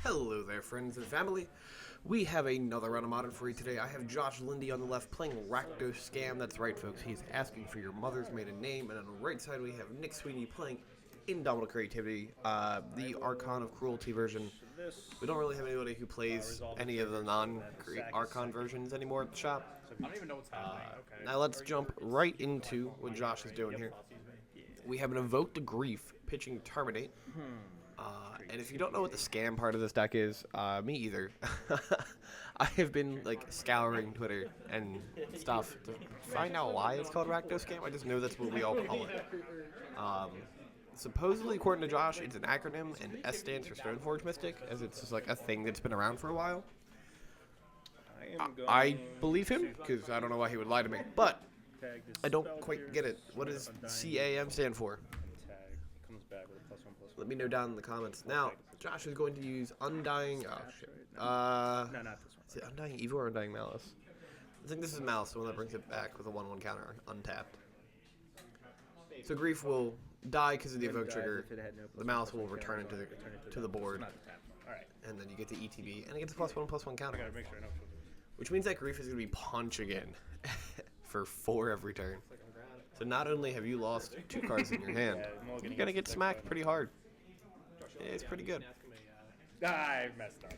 Hello there, friends and family. We have another round of Modern for you today. I have Josh Lindy on the left playing Rakdos Scam. That's right, folks. He's asking for your mother's maiden name. And on the right side, we have Nick Sweeney playing Indomitable Creativity, the Archon of Cruelty version. We don't really have anybody who plays any of the non-Archon versions anymore at the shop. I don't even know what's happening. Okay. Now let's jump right into what Josh is doing here. We have an Evoke to Grief pitching Terminate. And if you don't know what the scam part of this deck is, me either. I have been like scouring Twitter and stuff to find out why it's called Rakdos Scam. I just know that's what we all call it. Supposedly, according to Josh, it's an acronym, and S stands for Stoneforge Mystic, as it's just like a thing that's been around for a while. I believe him, because I don't know why he would lie to me, but I don't quite get it. What does CAM stand for? Let me know down in the comments. Now, Josh is going to use Undying... Oh, shit. No, not this one. Is it Undying Evil or Undying Malice? I think this is Malice, the one that brings it back with a 1/1 counter, untapped. So Grief will die because of the Evoke trigger. The Malice will return it to the board. And then you get the ETB, and it gets a +1/+1 counter. Which means that Grief is going to be punch again for 4 every turn. So not only have you lost 2 cards in your hand, you're going to get smacked pretty hard. It's pretty good. I messed up.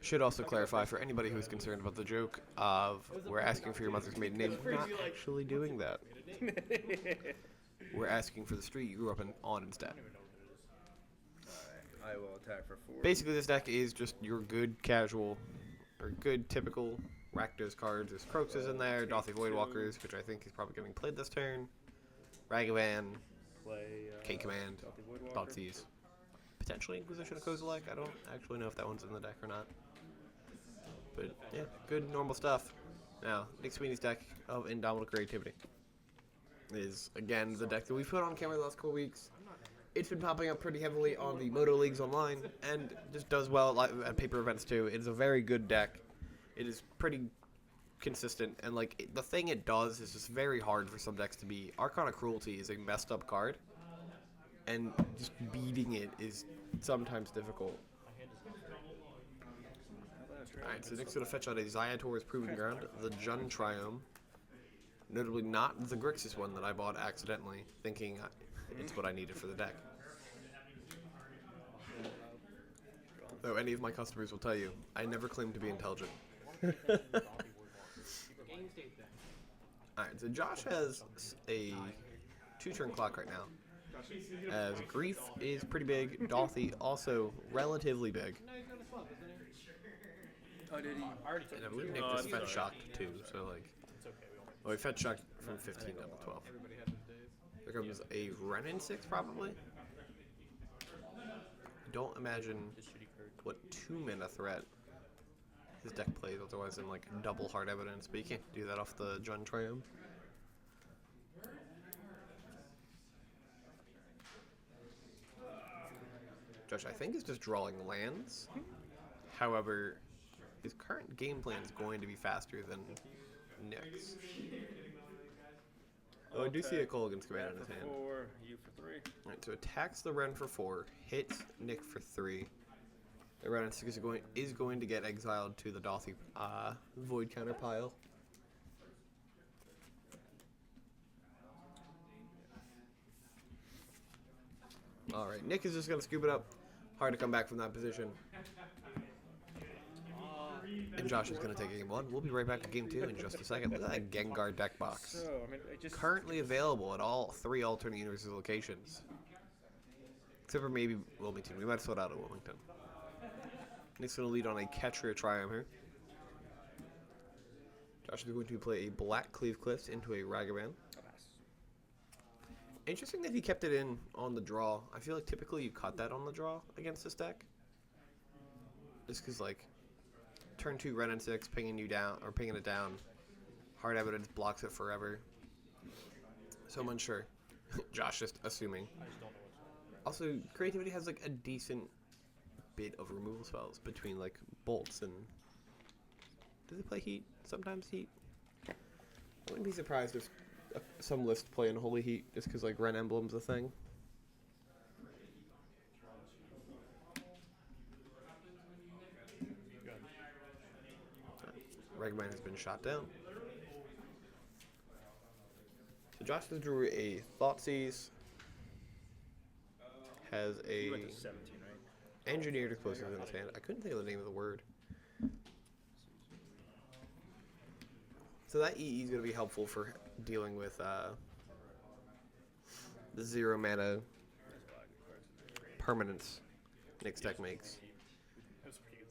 Should also clarify for anybody who's concerned about the joke of we're asking for your mother's maiden name. We're not actually doing that. We're asking for the street you grew up on instead. I will attack for 4. Basically, this deck is just your good casual, or good typical Rakdos cards. There's Croxes in there, Dothy Voidwalkers, which I think is probably getting played this turn, Ragavan, K-Command, Dotsies. Potentially Inquisition of Kozilek. I don't actually know if that one's in the deck or not. But yeah, good normal stuff. Now, Nick Sweeney's deck of Indomitable Creativity is, again, the deck that we've put on camera the last couple weeks. It's been popping up pretty heavily on the Moto Leagues online, and just does well at paper events too. It is a very good deck. It is pretty consistent, and like the thing it does is just very hard for some decks to beat. Archon of Cruelty is a messed up card, and just beating it is sometimes difficult. Alright, so Nick's going to fetch out a Ziator's Proving Ground, the Jun Triome, notably not the Grixis one that I bought accidentally, thinking it's what I needed for the deck. Though any of my customers will tell you, I never claim to be intelligent. Alright, so Josh has a 2-turn clock right now. As Grief is pretty big, Dothy also relatively big. Oh, did he? And I believe Nick was fetch shocked too, so like... Well, he fetch shocked from 15 down to 12. There comes a Renin 6 probably. Don't imagine what 2-mana threat his deck plays, otherwise in like double hard evidence, but you can't do that off the Jun Triumph. Josh, I think, is just drawing lands. However, his current game plan is going to be faster than Nick's. Oh, I do see a Kolaghan's Command in his hand. 4, you for 3. Alright, so attacks the Ren for 4, hits Nick for 3. The Ren is going to get exiled to the Dothy Void counter pile. Alright, Nick is just going to scoop it up. Hard to come back from that position. And Josh is going to take game 1. We'll be right back to game 2 in just a second. Look at that Gengar deck box. So, I mean, Currently available at all 3 alternate universes locations. Except for maybe Wilmington. We might sort out at Wilmington. Nick's going to lead on a Catcher Triumph here. Josh is going to play a Black Cleave Cliffs into a Ragavan. Interesting that he kept it in on the draw. I feel like typically you cut that on the draw against this deck. Just because, like, turn 2 Renin 6, pinging you down, or pinging it down. Hard evidence blocks it forever. So I'm unsure. Josh just assuming. Also, Creativity has, like, a decent bit of removal spells between, like, bolts and... Do they play Heat? Sometimes Heat? I wouldn't be surprised if some list playing Holy Heat just because, like, Ren Emblem's a thing. Ragavan has been shot down. So Josh just drew a Thoughtseize. Has He a went to 17, right? Engineered Explosives in his hand. I couldn't think of the name of the word. So that EE is going to be helpful for dealing with the 0 mana permanence Nick's deck makes.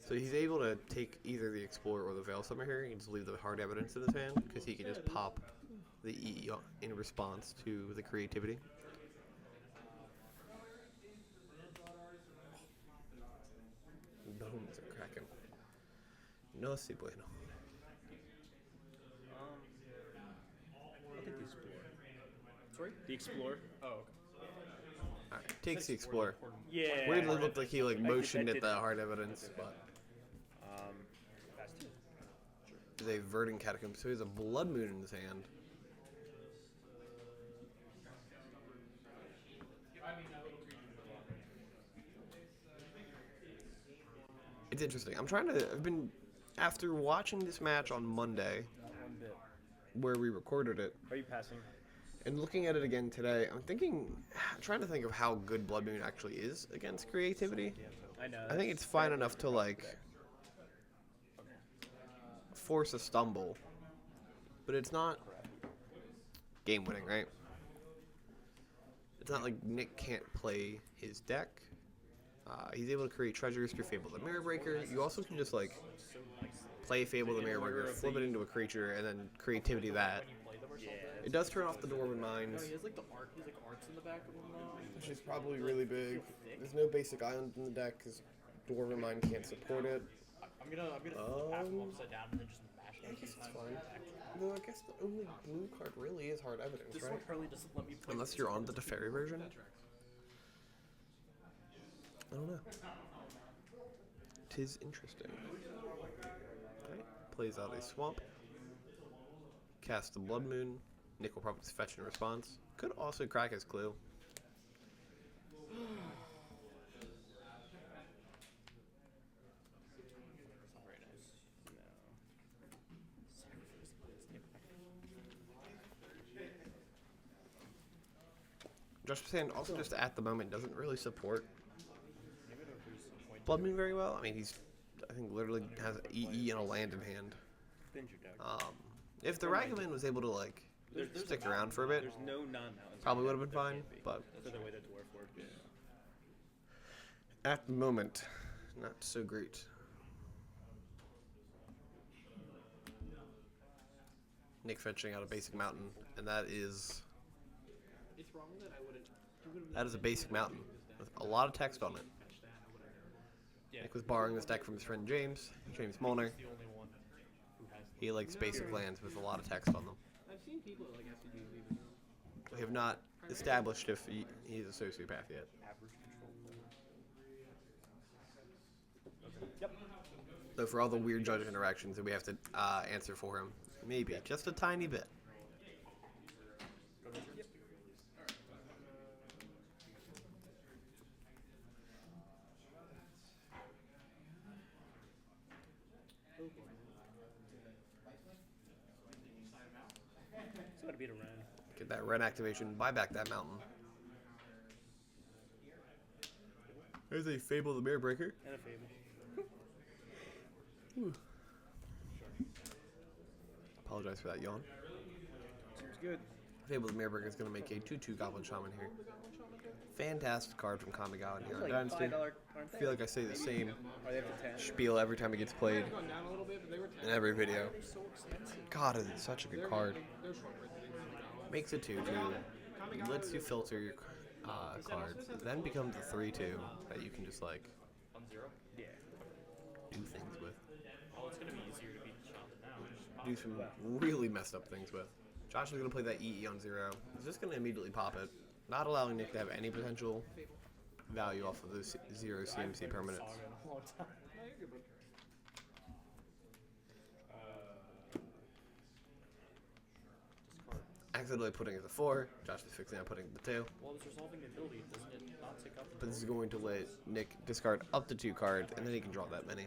So he's able to take either the Explorer or the Veil Summer here. He can just leave the hard evidence in his hand because he can just pop the EE in response to the creativity. Bones are cracking. No si bueno. I'll take the Explorer. Sorry? The Explorer? Oh, okay. Alright, takes the Explorer. Yeah. Weirdly looked like he motioned at the hard evidence, but Pass 2. there's a Verdant Catacomb, so he has a Blood Moon in his hand. It's interesting. I've been, after watching this match on Monday, Not one bit. where we recorded it, Are you passing? and looking at it again today, I'm trying to think of how good Blood Moon actually is against creativity. I know. I think it's fine enough to, like, force a stumble, but it's not game winning, right? It's not like Nick can't play his deck. He's able to create treasures through Fable the Mirror Breaker. You also can just, like, play Fable the Mirror Breaker, flip it into a creature, and then creativity that. Yeah. It does turn off the Dwarven Mines, He has like the art. He's like arts in the back of him now. which is probably really big. There's no basic island in the deck because Dwarven Mine can't support it. I'm gonna pass him upside down and then just mash I him. guess it's fine. Though I guess the only blue card really is hard evidence, This right? one probably doesn't let me play. Unless you're on the Teferi version. I don't know. 'Tis interesting. Alright, plays out a swamp. Casts the Blood Moon. Nick will probably fetch in response. Could also crack his clue. Very nice. Josh was saying also just at the moment doesn't really support Blood Moon very well. I mean, I think literally has EE and a land in hand. Bend your deck. If the Ragavan was able to, like, stick around for a bit, There's no non-mountains. probably would have been fine, but For the way the dwarf worked. at the moment, not so great. Nick fetching out a basic mountain, and that is It's wrong that I wouldn't. that is a basic mountain with a lot of text on it. Nick was borrowing this deck from his friend James Molnar. The only one who has. He likes basic lands with a lot of text on them. I've seen people that like have to do even We have not established if he's a sociopath yet. Average control player. Yep. Though for all the weird judge interactions that we have to answer for him, maybe just a tiny bit. It's gotta beat a Ren. Get that red activation, buy back that mountain. There's a Fable the Mirror Breaker. And a Fable. Apologize for that yawn. Seems good. Fable the Mirror Breaker is going to make a 2/2 Goblin Shaman here. Fantastic card from Kamigawa in here on Like Dynasty. $5, aren't I they? feel like I say the same Are they up to 10? spiel every time it gets played gone down a little bit, but they were in every video. so expensive. God, it's such a good card. They're short right. Makes a 2/2. It lets you filter your cards. It then becomes a 3/2 that you can just, like, Yeah. do things with. Oh, it's gonna be easier to beat Shaman now. Do some really messed up things with. Josh is going to play that EE on 0. He's just going to immediately pop it, not allowing Nick to have any potential value off of those 0 CMC permanents. Saga in a long time. Accidentally putting it to 4. Josh is fixing on putting it to 2. Well, it's resolving the ability, doesn't it? Not take up. But this is going to let Nick discard up to 2 cards, and then he can draw that many.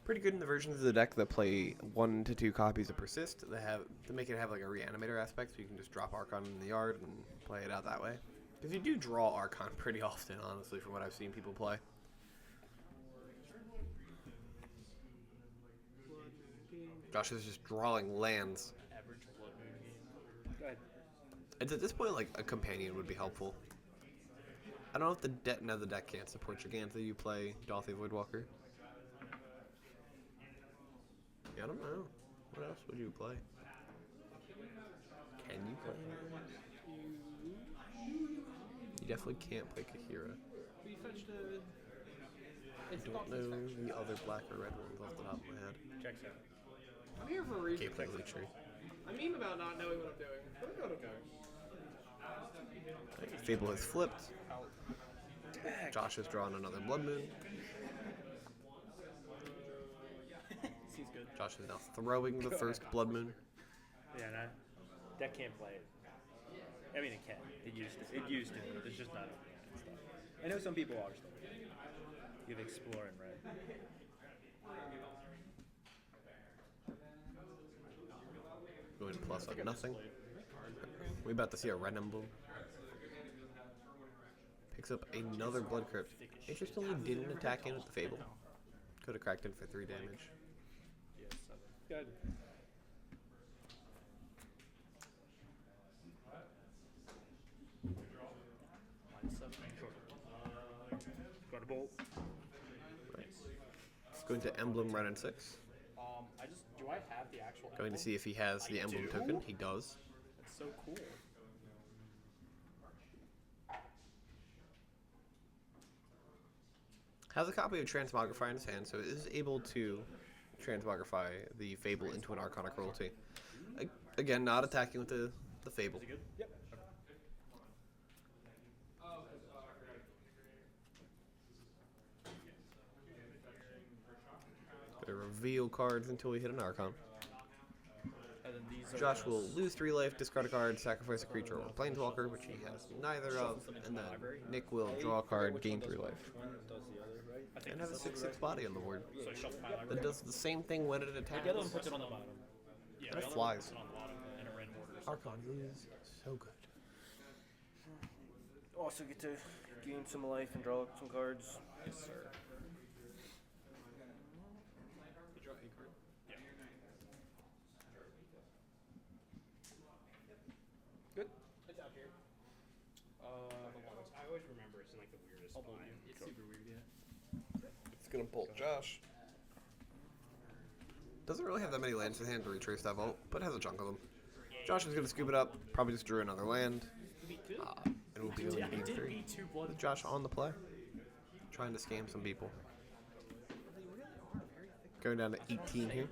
Pretty good in the versions of the deck that play 1 to 2 copies of Persist. They make it have like a reanimator aspect, so you can just drop Archon in the yard and play it out that way. Because you do draw Archon pretty often, honestly, from what I've seen people play. Josh is just drawing lands. Average blood moon game. Go ahead. And at this point, like, a companion would be helpful. I don't know if the deck can't support Gigantha, you play Dolphy Voidwalker. Yeah, I don't know. What else would you play? Can you play anything else? You definitely can't play Kahira. We fetched I don't know the other black or red ones off the top of my head. Checks out. I'm here for a reason. Can't play Leechery. I mean about not knowing what I'm doing. But I know what I'm doing. Fable has flipped. Josh has drawn another Blood Moon. Seems good. Josh is now throwing the first Blood Moon. Yeah, no. That can't play it. I mean, it can. It used to. It used to. It's just not open and stuff. I know some people are still. You have Explore in red. Going plus on nothing. We about to see a red emblem. Picks up another Blood Crypt. Interestingly, didn't attack in with the Fable. Could have cracked in for 3 damage. Yeah, 7. Good. Mine's 7. Sure. Got a bolt. Right. Going to Emblem red and 6. Do I have the actual Going to see if he has the emblem do? token. He does. That's so cool. Has a copy of Transmogrify in his hand, so is able to transmogrify the Fable into an Archonic Royalty. Again, not attacking with the Fable. Is it good? Yep. Gonna reveal cards until we hit an Archon. And then these are Josh will lose 3 life, discard a card, sacrifice a creature or a planeswalker, which he has neither of, and then Nick will draw a card, gain 3 life. One does the other, right? I think And have a this is 6/6 body on the board. so I shuffle my library. That does the same thing when it attacks. The other one puts it on the bottom. Yeah, And it the other flies. one puts it on the bottom in a random order. Archon is so good. Also get to gain some life and draw some cards. Yes, sir. You draw a card. Yeah. Good. It's out here. I always remember it's in like the weirdest I'll spot. bolt you. It's super weird, yeah. It's gonna bolt Josh. Doesn't really have that many lands in hand to retrace that vault, but has a chunk of them. Josh is gonna scoop it up, probably just drew another land. It will be Yeah, a I did 3. beat 2 blood. With Josh on the play. Trying to scam some people. Going down to 18 here.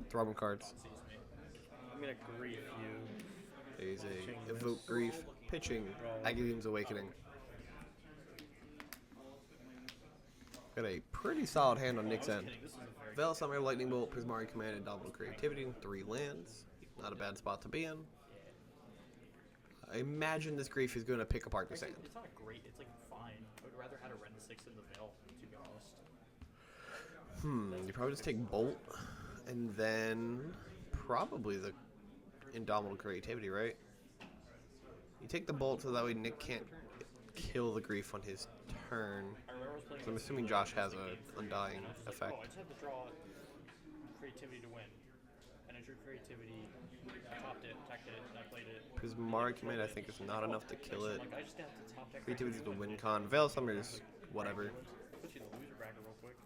Throbbing cards. I'm gonna grief you. There's a Evoke Grief, pitching, Aghalim's Awakening. Got a pretty solid hand on Nick's end. This is a very Veil Summoner, Lightning Bolt, Prismari Command, and Dominant Creativity in 3 lands. Not a bad spot to be in. I imagine this Grief is going to pick apart the sand. It's not great. It's like fine. I would rather had a Ren 6 in the Veil, to be honest. You probably just take Bolt, and then probably the Indomitable Creativity, right? You take the Bolt so that way Nick can't kill the Grief on his turn. I remember I was playing So I'm against assuming someone Josh has who was a like, Undying and I was like, effect. oh, I just have to draw creativity to win. And I drew creativity, I topped it, attacked it, and I played it. Prismari Command, I think, is not enough to kill it. I'm like, I just have to top deck Creativity is the win con. Veil Summoners, whatever. Put you in the loser bracket real quick.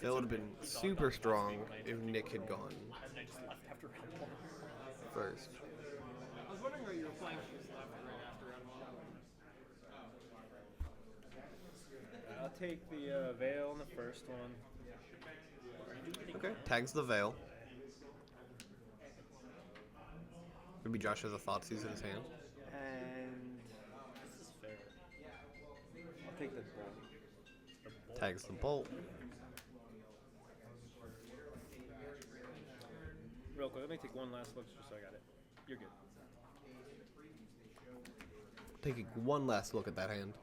Veil would have been super strong if Nick had gone And then I just left after round 1. first. I was wondering why you were playing this left right after round 1. I'll take the veil in the first one. Okay, tags the Veil. Maybe Josh has a Thoughtseize in his hand. And This is fair. I'll take the bolt. Tags the Bolt. Real quick, let me take one last look just so I got it. You're good. Taking one last look at that hand.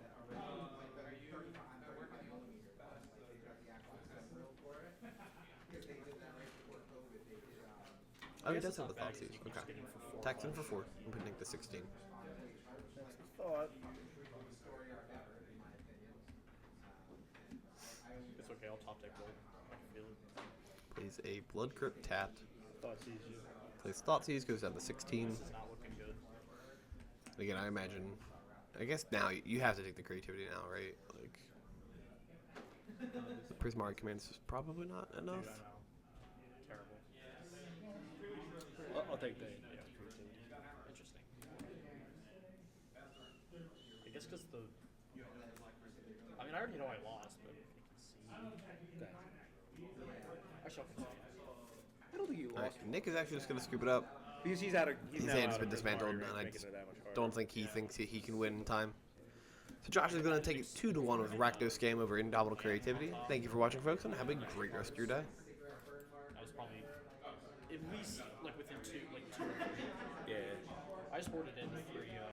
Oh, he guess does it's have not the bad Thoughtseize. 'cause you can Okay. just get him for 4. Tax him for 4. I'm putting the 16. That's the thought. It's okay, I'll top deck gold. I can feel it. Plays a Blood Crypt tapped. Thought sees you. Plays Thoughtseize, goes down to 16. This is not looking good. Again, I imagine. I guess now you have to take the creativity now, right? Like the Prismari commands is probably not enough. Dude, I know. Terrible. I'll take the creativity. Interesting. I guess because the. I mean, I already know I lost, but you can see. Okay. I shall continue. I don't think you All lost. right, Nick is actually just gonna scoop it up. Because he's out of. He's His now hand has out been of dismantled, Prismari, and I making just it that much harder. don't think he thinks he can win in time. So Josh is gonna take it 2-1 with Rakdos game over Indomitable Creativity. Thank you for watching, folks, and have a great rest of your day. That was probably at least like within two or three. Yeah. I just boarded in 3